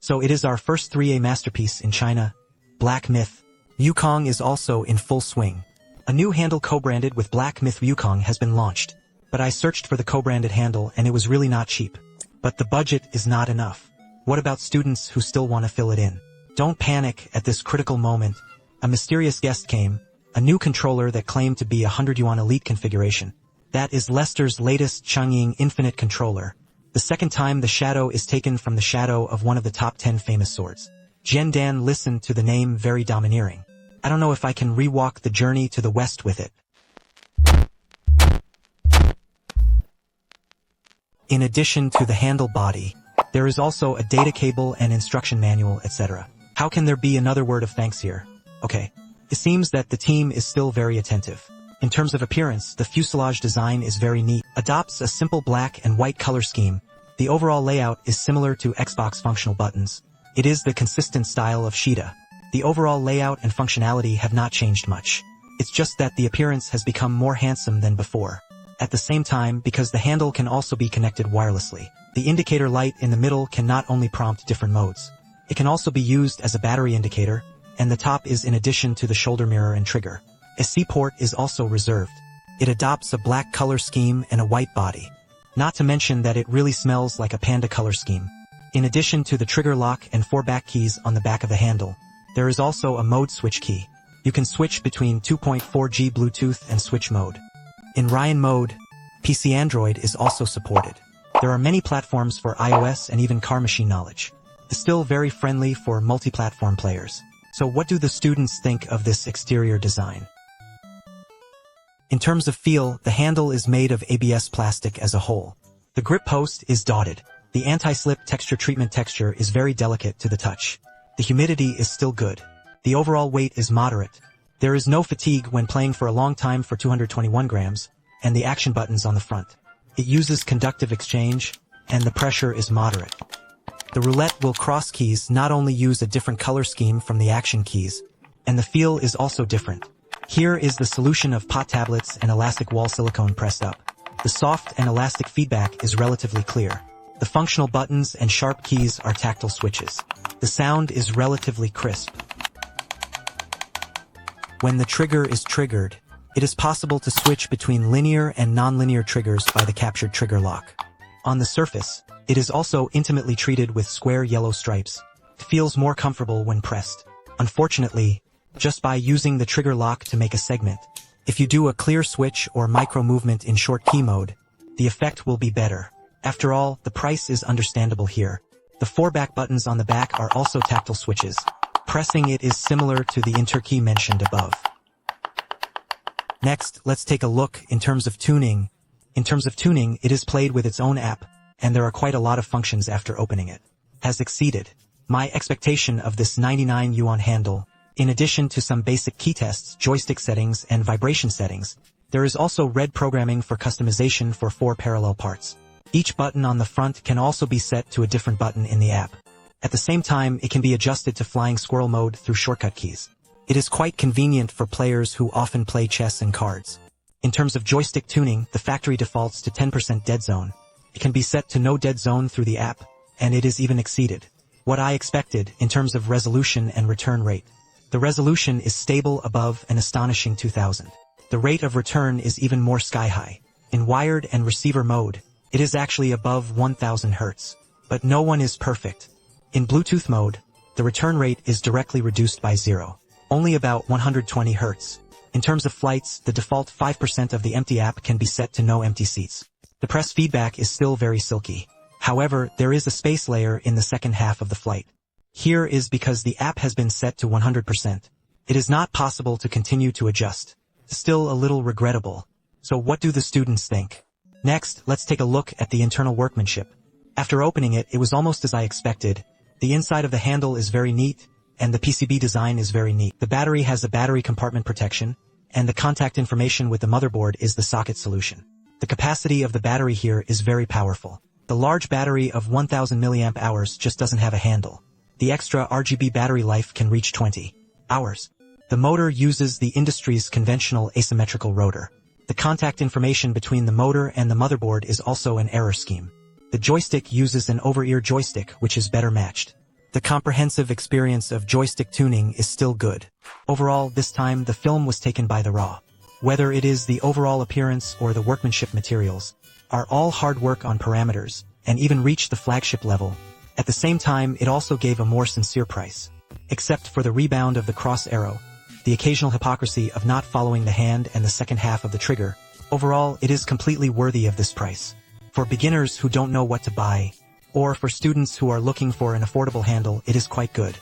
So it is our first 3A masterpiece in China, Black Myth. Wukong is also in full swing. A new handle co-branded with Black Myth Wukong has been launched, but I searched for the co-branded handle and it was really not cheap. But the budget is not enough. What about students who still want to fill it in? Don't panic at this critical moment. A mysterious guest came, a new controller that claimed to be a 100 yuan elite configuration. That is Lester's latest Chang'e Infinite controller. The second time the shadow is taken from the shadow of one of the top 10 famous swords. Jian Dan listened to the name very domineering. I don't know if I can rewalk the journey to the west with it. In addition to the handle body, there is also a data cable and instruction manual, etc. How can there be another word of thanks here? Okay. It seems that the team is still very attentive. In terms of appearance, the fuselage design is very neat. Adopts a simple black and white color scheme. The overall layout is similar to Xbox functional buttons. It is the consistent style of Sheeta. The overall layout and functionality have not changed much. It's just that the appearance has become more handsome than before. At the same time, because the handle can also be connected wirelessly, the indicator light in the middle can not only prompt different modes. It can also be used as a battery indicator, and the top is in addition to the shoulder mirror and trigger. A C port is also reserved. It adopts a black color scheme and a white body. Not to mention that it really smells like a panda color scheme. In addition to the trigger lock and 4 back keys on the back of the handle, there is also a mode switch key. You can switch between 2.4G Bluetooth and switch mode. In Ryan mode, PC Android is also supported. There are many platforms for iOS and even car machine knowledge. It's still very friendly for multi-platform players. So what do the students think of this exterior design? In terms of feel, the handle is made of ABS plastic as a whole. The grip post is dotted. The anti-slip texture treatment texture is very delicate to the touch. The humidity is still good. The overall weight is moderate. There is no fatigue when playing for a long time for 221 grams, and the action buttons on the front. It uses conductive exchange, and the pressure is moderate. The roulette will cross keys not only use a different color scheme from the action keys, and the feel is also different. Here is the solution of pot tablets and elastic wall silicone pressed up. The soft and elastic feedback is relatively clear. The functional buttons and sharp keys are tactile switches. The sound is relatively crisp. When the trigger is triggered, it is possible to switch between linear and non-linear triggers by the captured trigger lock. On the surface, it is also intimately treated with square yellow stripes. It feels more comfortable when pressed. Unfortunately, just by using the trigger lock to make a segment, if you do a clear switch or micro movement in short key mode, the effect will be better. After all, the price is understandable here. The 4 back buttons on the back are also tactile switches. Pressing it is similar to the enter key mentioned above. Next, let's take a look in terms of tuning. In terms of tuning, it is played with its own app, and there are quite a lot of functions after opening it. Has exceeded my expectation of this 99 yuan handle. In addition to some basic key tests, joystick settings, and vibration settings, there is also red programming for customization for 4 parallel parts. Each button on the front can also be set to a different button in the app. At the same time, it can be adjusted to flying squirrel mode through shortcut keys. It is quite convenient for players who often play chess and cards. In terms of joystick tuning, the factory defaults to 10% dead zone. It can be set to no dead zone through the app, and it is even exceeded what I expected in terms of resolution and return rate. The resolution is stable above an astonishing 2000. The rate of return is even more sky-high. In wired and receiver mode, it is actually above 1000 Hz. But no one is perfect. In Bluetooth mode, the return rate is directly reduced by 0. Only about 120 Hz. In terms of flights, the default 5% of the empty app can be set to no empty seats. The press feedback is still very silky. However, there is a space layer in the second half of the flight. Here is because the app has been set to 100%. It is not possible to continue to adjust. Still a little regrettable. So what do the students think? Next, let's take a look at the internal workmanship. After opening it, it was almost as I expected. The inside of the handle is very neat, and the PCB design is very neat. The battery has a battery compartment protection, and the contact information with the motherboard is the socket solution. The capacity of the battery here is very powerful. The large battery of 1000 mAh just doesn't have a handle. The extra RGB battery life can reach 20 hours. The motor uses the industry's conventional asymmetrical rotor. The contact information between the motor and the motherboard is also an error scheme. The joystick uses an over-ear joystick which is better matched. The comprehensive experience of joystick tuning is still good. Overall, this time the film was taken by the raw. Whether it is the overall appearance or the workmanship materials, are all hard work on parameters, and even reached the flagship level. At the same time, it also gave a more sincere price. Except for the rebound of the cross arrow, the occasional hypocrisy of not following the hand and the second half of the trigger, overall it is completely worthy of this price. For beginners who don't know what to buy, or for students who are looking for an affordable handle, it is quite good.